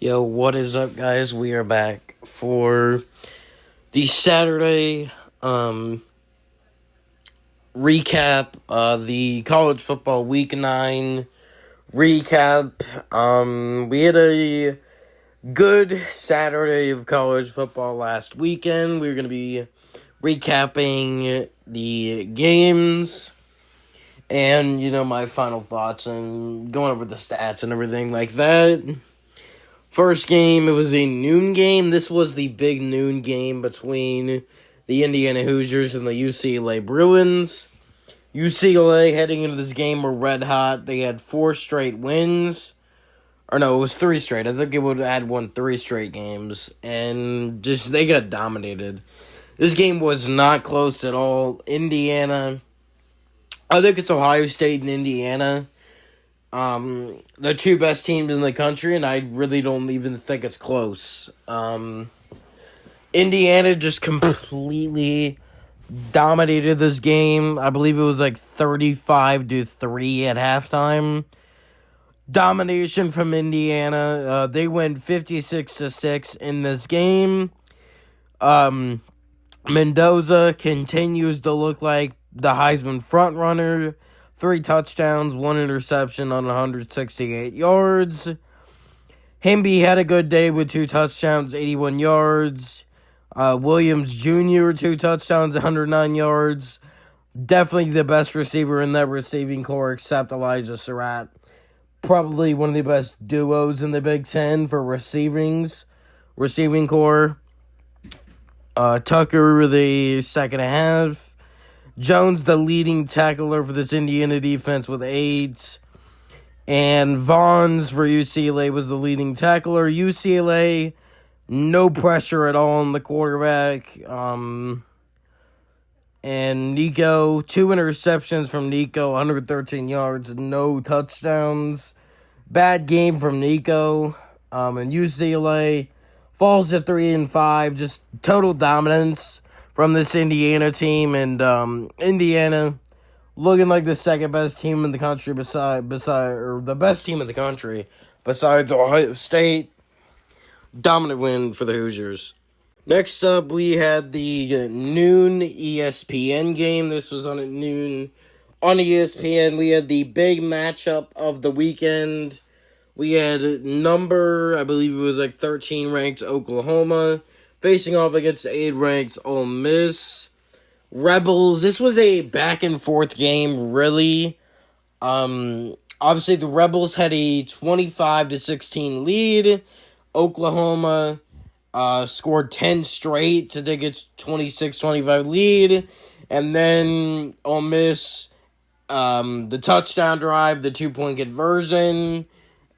Yo, what is up, guys? We are back for the Saturday recap, the college football week 9 recap. We had a good Saturday of college football last weekend. We're going to be recapping the games and, my final thoughts and going over the stats and everything like that. First game, it was a noon game. This was the big noon game between the Indiana Hoosiers and the UCLA Bruins. UCLA heading into this game were red hot. They had 4 straight wins. Or no, it was 3 straight. I think it would add 3 straight games. And they got dominated. This game was not close at all. Indiana, I think it's Ohio State and Indiana. The 2 best teams in the country, and I really don't even think it's close. Indiana just completely dominated this game. I believe it was like 35-3 at halftime. Domination from Indiana. They went 56-6 in this game. Mendoza continues to look like the Heisman frontrunner. 3 touchdowns, 1 interception on 168 yards. Hemby had a good day with 2 touchdowns, 81 yards. Williams Jr., 2 touchdowns, 109 yards. Definitely the best receiver in that receiving core except Elijah Surratt. Probably one of the best duos in the Big Ten for receiving core. Tucker, the second half. Jones, the leading tackler for this Indiana defense with 8. And Vaughns for UCLA was the leading tackler. UCLA, no pressure at all on the quarterback. And Nico, 2 interceptions from Nico, 113 yards, no touchdowns. Bad game from Nico. And UCLA falls at 3-5, just total dominance from this Indiana team, and Indiana looking like the second best team in the country or the best team in the country besides Ohio State. Dominant win for the Hoosiers. Next up, we had the noon ESPN game. This was on at noon on ESPN. We had the big matchup of the weekend. We had I believe it was like 13 ranked Oklahoma facing off against 8 ranked Ole Miss. Rebels, this was a back and forth game, really. Obviously, the Rebels had a 25-16 lead. Oklahoma scored 10 straight to take its 26-25 lead. And then Ole Miss, the touchdown drive, the 2-point conversion.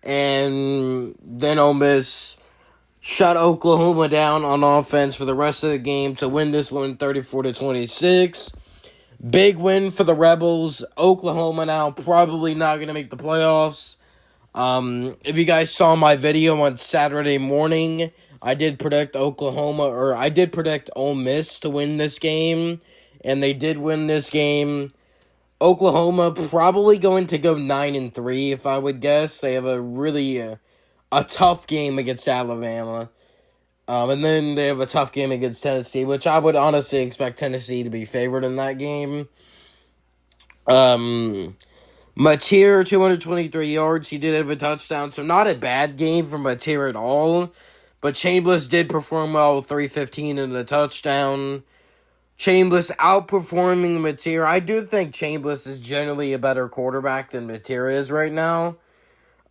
And then Ole Miss shut Oklahoma down on offense for the rest of the game to win this one 34-26. Big win for the Rebels. Oklahoma now probably not going to make the playoffs. If you guys saw my video on Saturday morning, I did predict Ole Miss to win this game, and they did win this game. Oklahoma probably going to go 9-3 if I would guess. They have a really a tough game against Alabama. And then they have a tough game against Tennessee, which I would honestly expect Tennessee to be favored in that game. Mateer, 223 yards. He did have a touchdown, so not a bad game for Mateer at all. But Chambliss did perform well, 315 and a touchdown. Chambliss outperforming Mateer. I do think Chambliss is generally a better quarterback than Mateer is right now.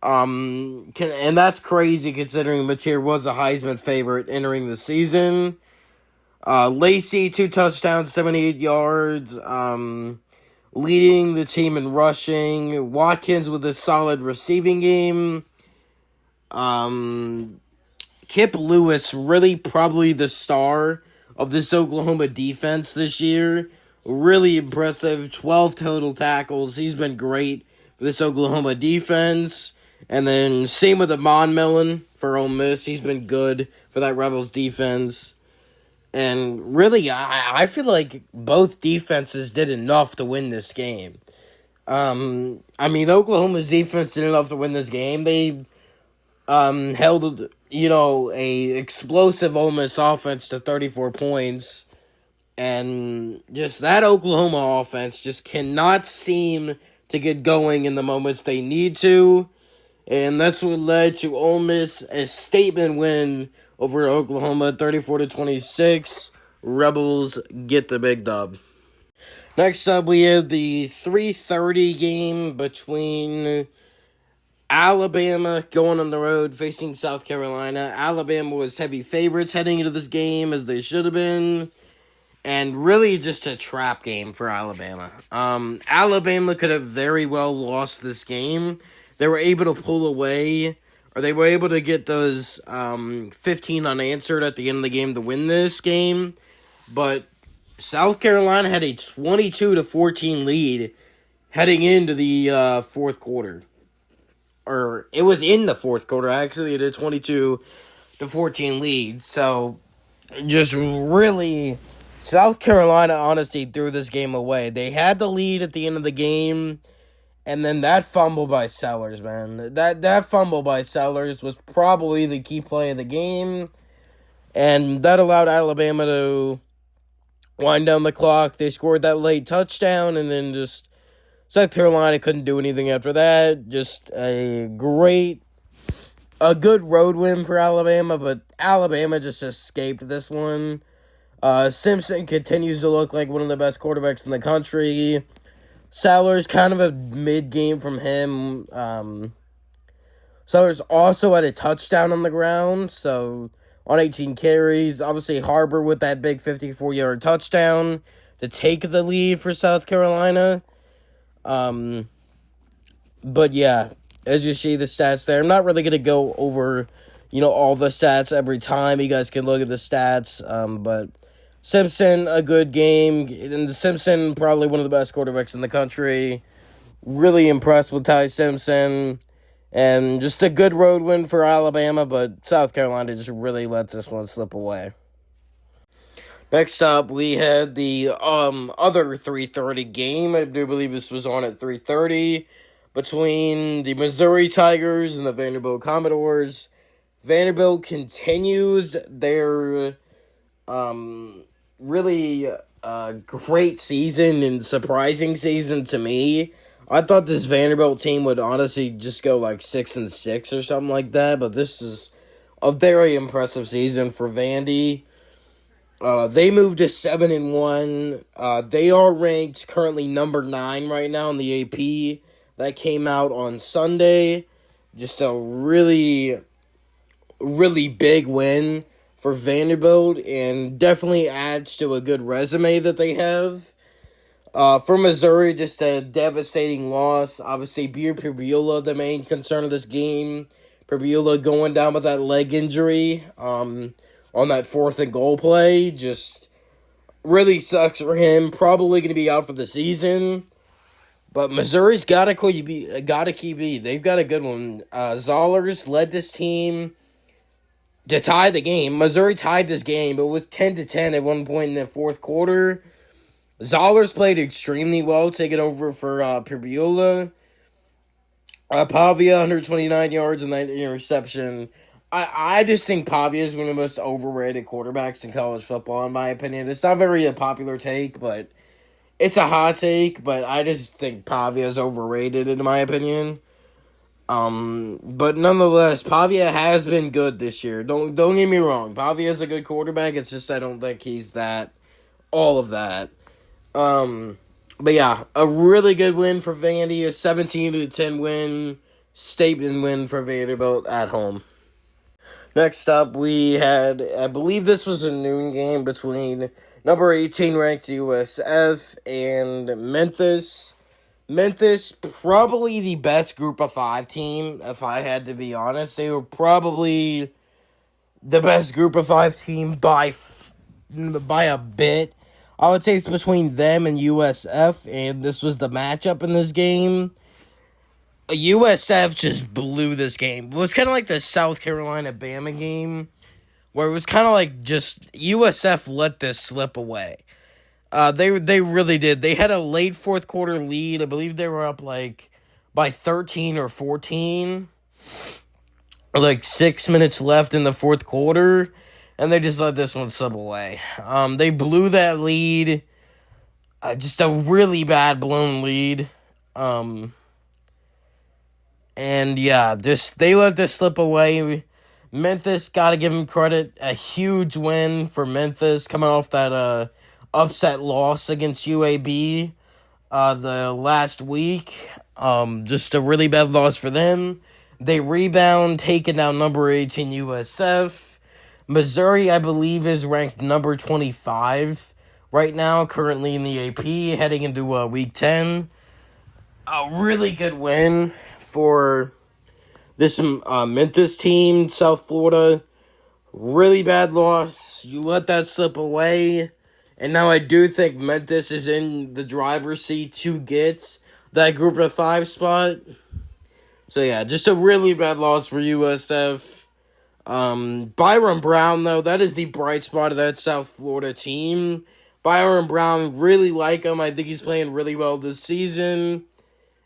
And that's crazy considering Mateer was a Heisman favorite entering the season. Lacey, 2 touchdowns, 78 yards, leading the team in rushing. Watkins with a solid receiving game. Kip Lewis, really probably the star of this Oklahoma defense this year. Really impressive, 12 total tackles. He's been great for this Oklahoma defense. And then same with Amon Millen for Ole Miss. He's been good for that Rebels defense. And really, I feel like both defenses did enough to win this game. Oklahoma's defense did enough to win this game. They held a explosive Ole Miss offense to 34 points. And just that Oklahoma offense just cannot seem to get going in the moments they need to. And that's what led to Ole Miss a statement win over Oklahoma, 34-26. Rebels get the big dub. Next up, we had the 3:30 game between Alabama going on the road facing South Carolina. Alabama was heavy favorites heading into this game, as they should have been. And really just a trap game for Alabama. Alabama could have very well lost this game. They were able to pull away, or they were able to get those 15 unanswered at the end of the game to win this game. But South Carolina had a 22-14 lead heading into the fourth quarter. Or it was in the fourth quarter, actually, a 22-14 lead. So just really, South Carolina honestly threw this game away. They had the lead at the end of the game, and then that fumble by Sellers, man. That fumble by Sellers was probably the key play of the game, and that allowed Alabama to wind down the clock. They scored that late touchdown, and then just South Carolina couldn't do anything after that. Just a good road win for Alabama, but Alabama just escaped this one. Simpson continues to look like one of the best quarterbacks in the country. Sellers, kind of a mid-game from him. Sellers also had a touchdown on the ground, so on 18 carries. Obviously, Harbor with that big 54-yard touchdown to take the lead for South Carolina. But yeah, as you see the stats there, I'm not really going to go over, all the stats every time. You guys can look at the stats, but Simpson, a good game, and Simpson, probably one of the best quarterbacks in the country. Really impressed with Ty Simpson, and just a good road win for Alabama, but South Carolina just really let this one slip away. Next up, we had the other 3:30 game. I do believe this was on at 3:30 between the Missouri Tigers and the Vanderbilt Commodores. Vanderbilt continues their really great season and surprising season to me. I thought this Vanderbilt team would honestly just go like 6-6 or something like that, but this is a very impressive season for Vandy. They moved to 7-1. They are ranked currently number 9 right now in the AP. That came out on Sunday. Just a really, really big win for Vanderbilt, and definitely adds to a good resume that they have. For Missouri, just a devastating loss. Obviously, Beer Pribula, the main concern of this game. Pribula going down with that leg injury on that 4th and goal play. Just really sucks for him. Probably going to be out for the season. But Missouri's got to keep beat. They've got a good one. Zollers led this team to tie the game. Missouri tied this game, but it was 10-10 at one point in the fourth quarter. Zollers played extremely well, taking over for Pribula. Pavia, 129 yards and that interception. I just think Pavia is one of the most overrated quarterbacks in college football, in my opinion. It's not very a popular take, but it's a hot take. But I just think Pavia is overrated, in my opinion. But nonetheless, Pavia has been good this year. Don't get me wrong. Pavia is a good quarterback. It's just I don't think he's all of that. But yeah, a really good win for Vandy. A 17-10 win, statement win for Vanderbilt at home. Next up, we had, I believe this was a noon game between number 18 ranked USF and Memphis. Memphis, probably the best group of 5 team, if I had to be honest. They were probably the best group of 5 team by a bit. I would say it's between them and USF, and this was the matchup in this game. USF just blew this game. It was kind of like the South Carolina-Bama game, where it was kind of like just USF let this slip away. They really did. They had a late fourth quarter lead. I believe they were up like by 13 or 14. like 6 minutes left in the fourth quarter, and they just let this one slip away. They blew that lead, just a really bad blown lead. And yeah, just they let this slip away. Memphis, gotta give them credit. A huge win for Memphis coming off that upset loss against UAB the last week. Just a really bad loss for them. They rebound, taking down number 18 USF. Missouri, I believe, is ranked number 25 right now, currently in the AP, heading into week 10. A really good win for this Memphis team, South Florida. Really bad loss. You let that slip away. And now I do think Memphis is in the driver's seat to get that group of 5 spot. So yeah, just a really bad loss for USF. Byron Brown, though, that is the bright spot of that South Florida team. Byron Brown, really like him. I think he's playing really well this season.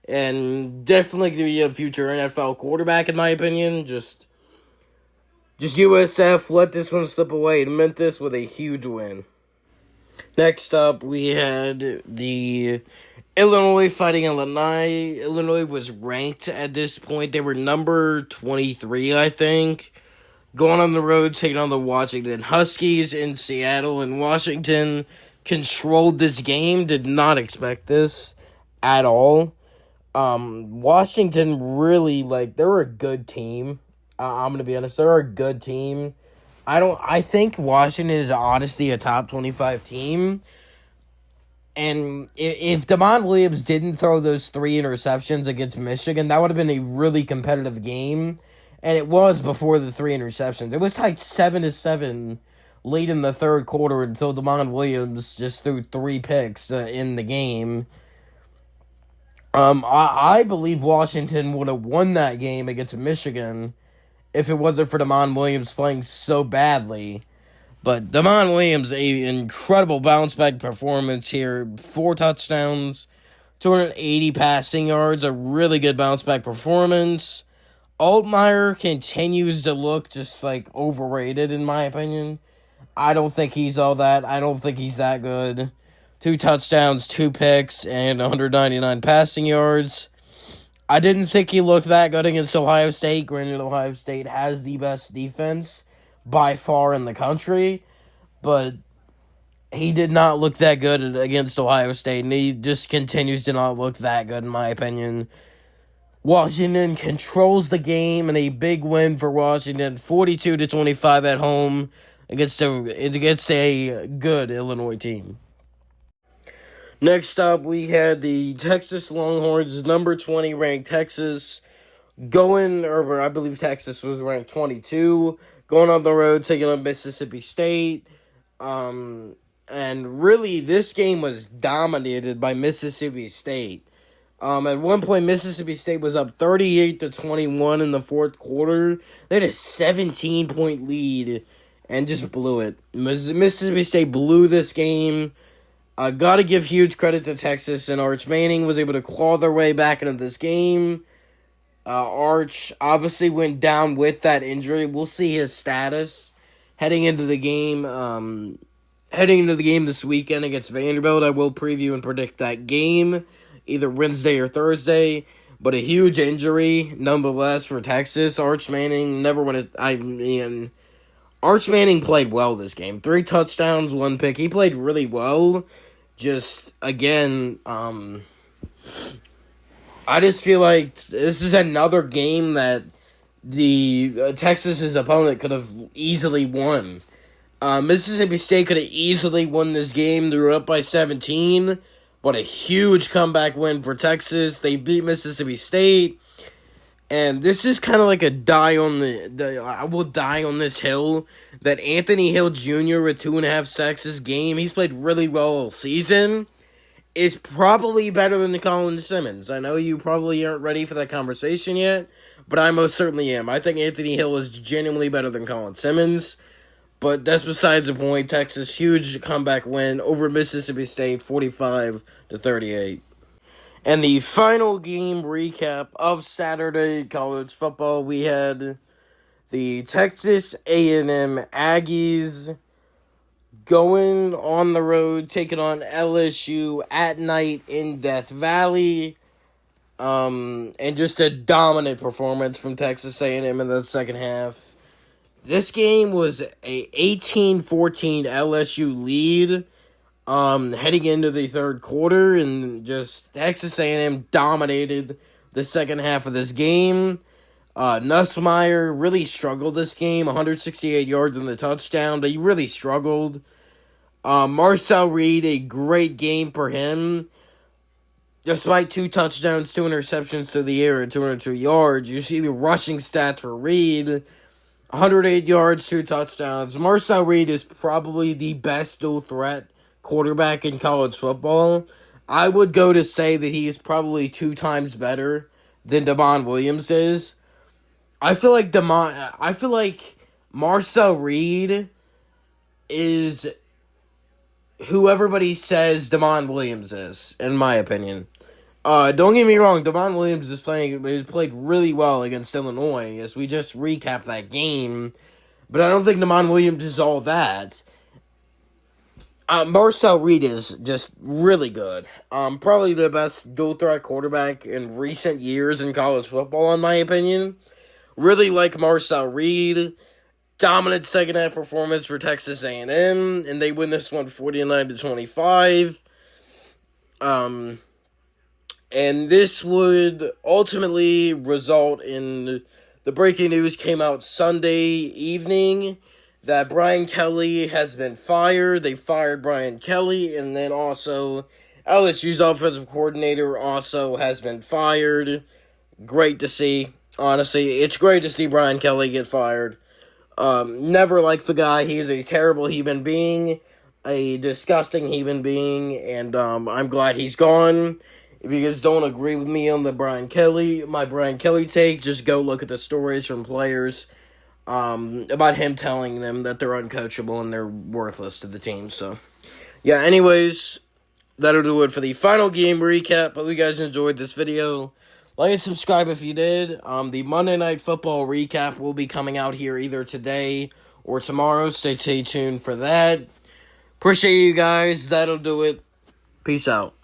And definitely going to be a future NFL quarterback, in my opinion. Just USF let this one slip away to Memphis with a huge win. Next up, we had the Illinois fighting Illinois. Illinois was ranked at this point. They were number 23, I think. Going on the road, taking on the Washington Huskies in Seattle. And Washington controlled this game. Did not expect this at all. Washington really, they're a good team. I'm going to be honest. They're a good team. I think Washington is honestly a top 25 team. And if Damon Williams didn't throw those 3 interceptions against Michigan, that would have been a really competitive game. And it was before the 3 interceptions. It was tied 7-7 late in the third quarter until Damon Williams just threw 3 picks in the game. I believe Washington would have won that game against Michigan if it wasn't for Damon Williams playing so badly. But Damon Williams, an incredible bounce-back performance here. 4 touchdowns, 280 passing yards, a really good bounce-back performance. Altmaier continues to look just, overrated, in my opinion. I don't think he's all that. I don't think he's that good. 2 touchdowns, 2 picks, and 199 passing yards. I didn't think he looked that good against Ohio State. Granted, Ohio State has the best defense by far in the country, but he did not look that good against Ohio State, and he just continues to not look that good, in my opinion. Washington controls the game, and a big win for Washington, 42-25 at home against a good Illinois team. Next up, we had the Texas Longhorns, number 20 ranked Texas, I believe Texas was ranked 22, going on the road, taking on Mississippi State. And really, this game was dominated by Mississippi State. At one point, Mississippi State was up 38-21 in the fourth quarter. They had a 17-point lead and just blew it. Mississippi State blew this game. Gotta give huge credit to Texas, and Arch Manning was able to claw their way back into this game. Arch obviously went down with that injury. We'll see his status heading into the game. This weekend against Vanderbilt. I will preview and predict that game, either Wednesday or Thursday. But a huge injury, nonetheless, for Texas. Arch Manning Arch Manning played well this game. 3 touchdowns, 1 pick. He played really well. Just, again, I just feel like this is another game that the Texas's opponent could have easily won. Mississippi State could have easily won this game. They were up by 17, but a huge comeback win for Texas. They beat Mississippi State, and this is kind of like a I will die on this hill that Anthony Hill Jr. with 2.5 sacks this game. He's played really well all season. Is probably better than Colin Simmons. I know you probably aren't ready for that conversation yet, but I most certainly am. I think Anthony Hill is genuinely better than Colin Simmons, but that's besides the point. Texas, huge comeback win over Mississippi State, 45-38. And the final game recap of Saturday college football, we had The Texas A&M Aggies going on the road, taking on LSU at night in Death Valley. And just a dominant performance from Texas A&M in the second half. This game was a 18-14 LSU lead heading into the third quarter, and just Texas A&M dominated the second half of this game. Nussmeier really struggled this game, 168 yards in the touchdown, but he really struggled. Marcel Reed, a great game for him. Despite 2 touchdowns, 2 interceptions to the air, and 202 yards, you see the rushing stats for Reed. 108 yards, 2 touchdowns. Marcel Reed is probably the best dual threat quarterback in college football. I would go to say that he is probably 2 times better than Damon Williams is. I feel like Marcel Reed is who everybody says Damon Williams is, in my opinion. Don't get me wrong, Damon Williams he played really well against Illinois, as we just recapped that game, but I don't think Damon Williams is all that. Marcel Reed is just really good. Probably the best dual threat quarterback in recent years in college football, in my opinion. Really like Marcel Reed. Dominant second half performance for Texas A&M, and they win this one 49-25. And this would ultimately result in the breaking news came out Sunday evening that Brian Kelly has been fired. They fired Brian Kelly, and then also LSU's offensive coordinator also has been fired. Great to see. Honestly, it's great to see Brian Kelly get fired. Never liked the guy. He's a terrible human being, a disgusting human being, and I'm glad he's gone. If you guys don't agree with me on my Brian Kelly take, just go look at the stories from players about him telling them that they're uncoachable and they're worthless to the team. So, yeah, anyways, that'll do it for the final game recap. Hope you guys enjoyed this video. Like and subscribe if you did. The Monday Night Football recap will be coming out here either today or tomorrow. Stay tuned for that. Appreciate you guys. That'll do it. Peace out.